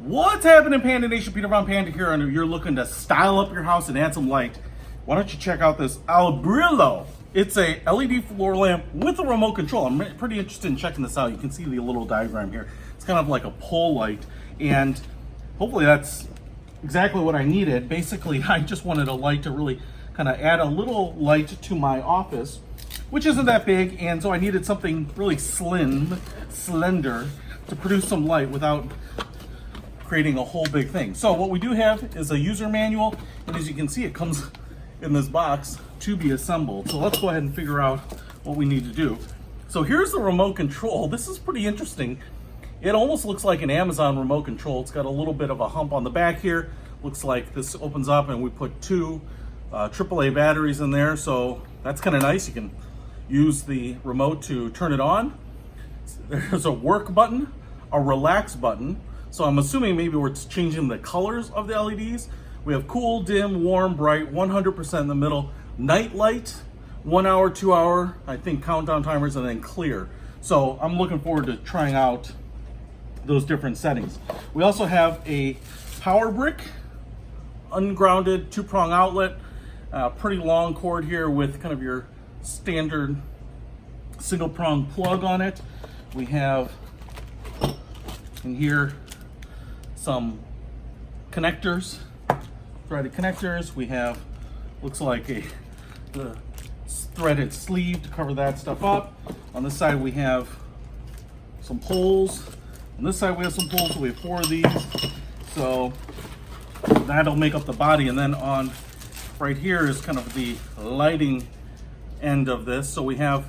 What's happening, Panda Nation? Peter Von Panda here, and if you're looking to style up your house and add some light, why don't you check out this Albrillo? It's a LED floor lamp with a remote control. I'm pretty interested in checking this out. You can see the little diagram here. It's kind of like a pole light, and hopefully that's exactly what I needed. Basically, I just wanted a light to really kind of add a little light to my office, which isn't that big, and so I needed something really slender to produce some light without creating a whole big thing. So what we do have is a user manual, and as you can see, it comes in this box to be assembled. So let's go ahead and figure out what we need to do. So here's the remote control. This is pretty interesting. It almost looks like an Amazon remote control. It's got a little bit of a hump on the back here. Looks like this opens up and we put two AAA batteries in there. So that's kind of nice. You can use the remote to turn it on. There's a work button, a relax button. So I'm assuming maybe we're changing the colors of the LEDs. We have cool, dim, warm, bright, 100% in the middle, night light, 1 hour, 2 hour, I think countdown timers, and then clear. So I'm looking forward to trying out those different settings. We also have a power brick, ungrounded 2-prong outlet, pretty long cord here with kind of your standard single prong plug on it. We have in here some connectors, threaded connectors. We have, looks like the threaded sleeve to cover that stuff up. On this side we have some poles. On this side we have some poles, so we have 4 of these. So that'll make up the body. And then on right here is kind of the lighting end of this. So we have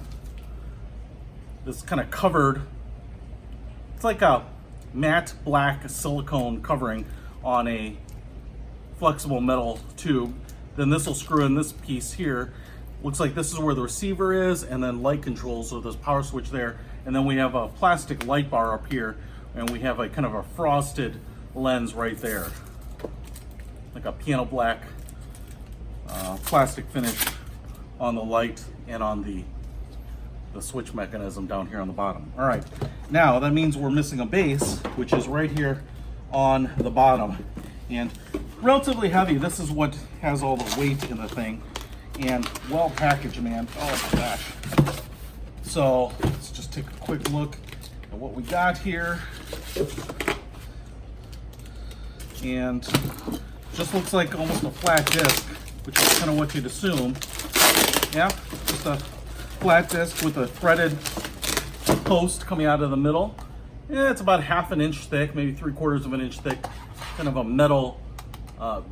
this kind of covered, it's like a matte black silicone covering on a flexible metal tube. Then this will screw in this piece here. Looks like this is where the receiver is, and then light controls, so there's power switch there. And then we have a plastic light bar up here, and we have a kind of a frosted lens right there. Like a piano black plastic finish on the light and on the switch mechanism down here on the bottom. All right, now that means we're missing a base, which is right here on the bottom, and relatively heavy. This is what has all the weight in the thing, and well packaged, man. Oh my gosh. So let's just take a quick look at what we got here, and just looks like almost a flat disc, which is kind of what you'd assume. Yeah, just a flat disc with a threaded post coming out of the middle. Yeah, it's about 1/2 inch thick, maybe 3/4 of an inch thick, kind of a metal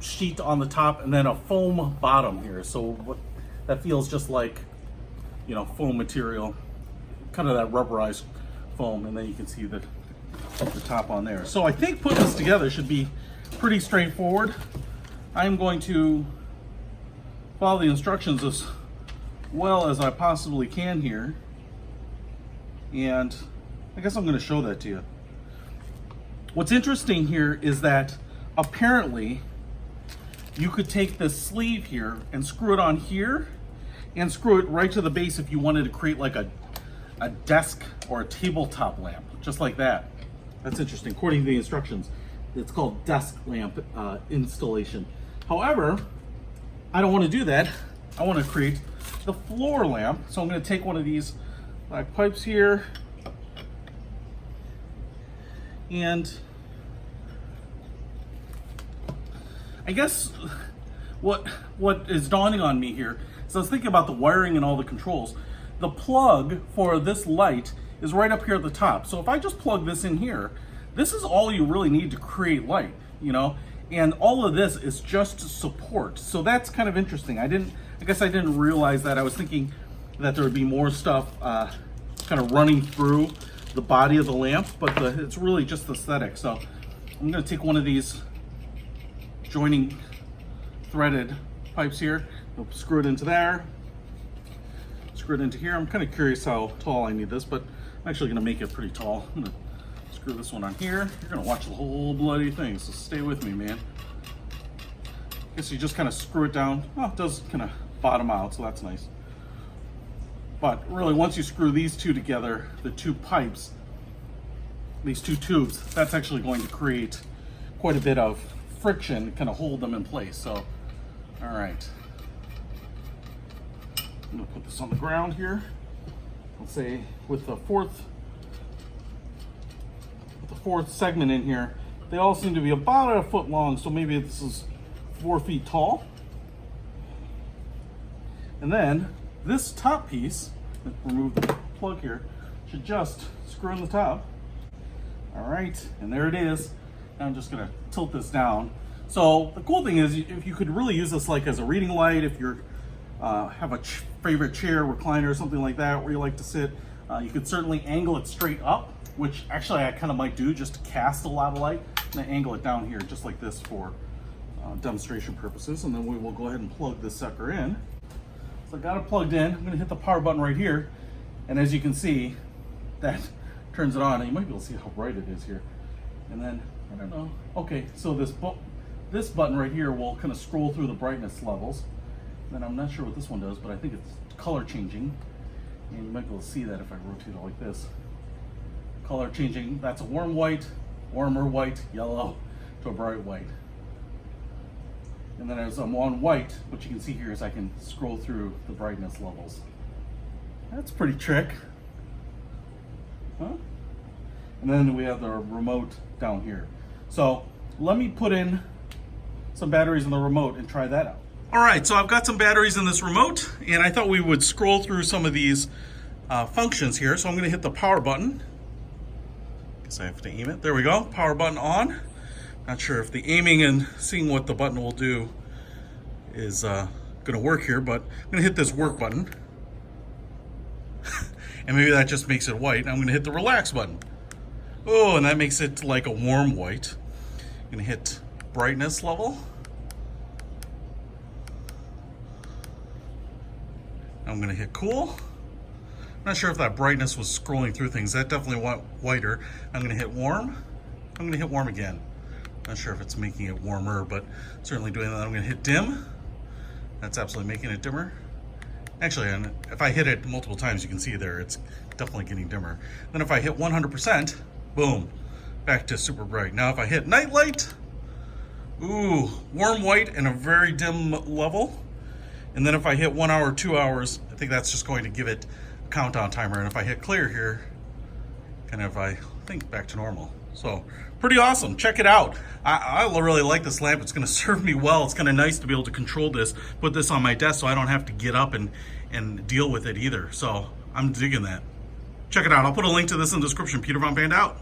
sheet on the top, and then a foam bottom here. So what that feels just like, you know, foam material, kind of that rubberized foam, and then you can see the top on there. So I think putting this together should be pretty straightforward. I'm going to follow the instructions as well as I possibly can here, and I guess I'm going to show that to you. What's interesting here is that apparently you could take this sleeve here and screw it on here and screw it right to the base if you wanted to create like a desk or a tabletop lamp, just like that. That's interesting. According to the instructions, it's called desk lamp installation. However, I don't want to do that. I want to create the floor lamp. So I'm going to take one of these black pipes here, and I guess what is dawning on me here is I was thinking about the wiring and all the controls. The plug for this light is right up here at the top. So if I just plug this in here, this is all you really need to create light, you know? And all of this is just support. So that's kind of interesting. I guess I didn't realize that. I was thinking that there would be more stuff kind of running through the body of the lamp, but it's really just aesthetic. So I'm gonna take one of these joining threaded pipes here, we'll screw it into there, screw it into here. I'm kind of curious how tall I need this, but I'm actually gonna make it pretty tall. I'm gonna screw this one on here. You're gonna watch the whole bloody thing, so stay with me, man. Guess you just kind of screw it down. Oh, it does kind of bottom out, so that's nice. But really, once you screw these two together, the two pipes, these two tubes, that's actually going to create quite a bit of friction to kind of hold them in place. So, all right. I'm gonna put this on the ground here. Let's say with the fourth segment in here, they all seem to be about a foot long, so maybe this is 4 feet tall. And then this top piece, remove the plug here, should just screw in the top. All right, and there it is. Now I'm just gonna tilt this down. So the cool thing is, if you could really use this like as a reading light, if you're have a favorite chair, recliner, or something like that where you like to sit, you could certainly angle it straight up, which actually I kind of might do just to cast a lot of light, and then angle it down here just like this for demonstration purposes. And then we will go ahead and plug this sucker in. So I got it plugged in. I'm gonna hit the power button right here, and as you can see, that turns it on. And you might be able to see how bright it is here. And then, I don't know. Okay, so this button right here will kind of scroll through the brightness levels. And I'm not sure what this one does, but I think it's color changing. And you might be able to see that if I rotate it like this. Color changing, that's a warm white, warmer white, yellow, to a bright white. And then as I'm on white, what you can see here is I can scroll through the brightness levels. That's a pretty trick. Huh? And then we have the remote down here. So let me put in some batteries in the remote and try that out. All right, so I've got some batteries in this remote, and I thought we would scroll through some of these functions here. So I'm gonna hit the power button. Guess I have to aim it. There we go, power button on. Not sure if the aiming and seeing what the button will do is gonna work here, but I'm gonna hit this work button. And maybe that just makes it white. I'm gonna hit the relax button. Oh, and that makes it like a warm white. I'm gonna hit brightness level. I'm gonna hit cool. I'm not sure if that brightness was scrolling through things. That definitely went whiter. I'm gonna hit warm. I'm gonna hit warm again. Not sure if it's making it warmer, but certainly doing that. I'm gonna hit dim. That's absolutely making it dimmer. Actually, and if I hit it multiple times, you can see there, it's definitely getting dimmer. Then if I hit 100%, boom, back to super bright. Now if I hit night light, ooh, warm white and a very dim level. And then if I hit 1 hour, 2 hours, I think that's just going to give it a countdown timer. And if I hit clear here, kind of, I think back to normal. So pretty awesome, check it out. I really like this lamp. It's gonna serve me well. It's kind of nice to be able to control this, put this on my desk so I don't have to get up and deal with it either. So I'm digging that. Check it out, I'll put a link to this in the description. Peter Von Panda out.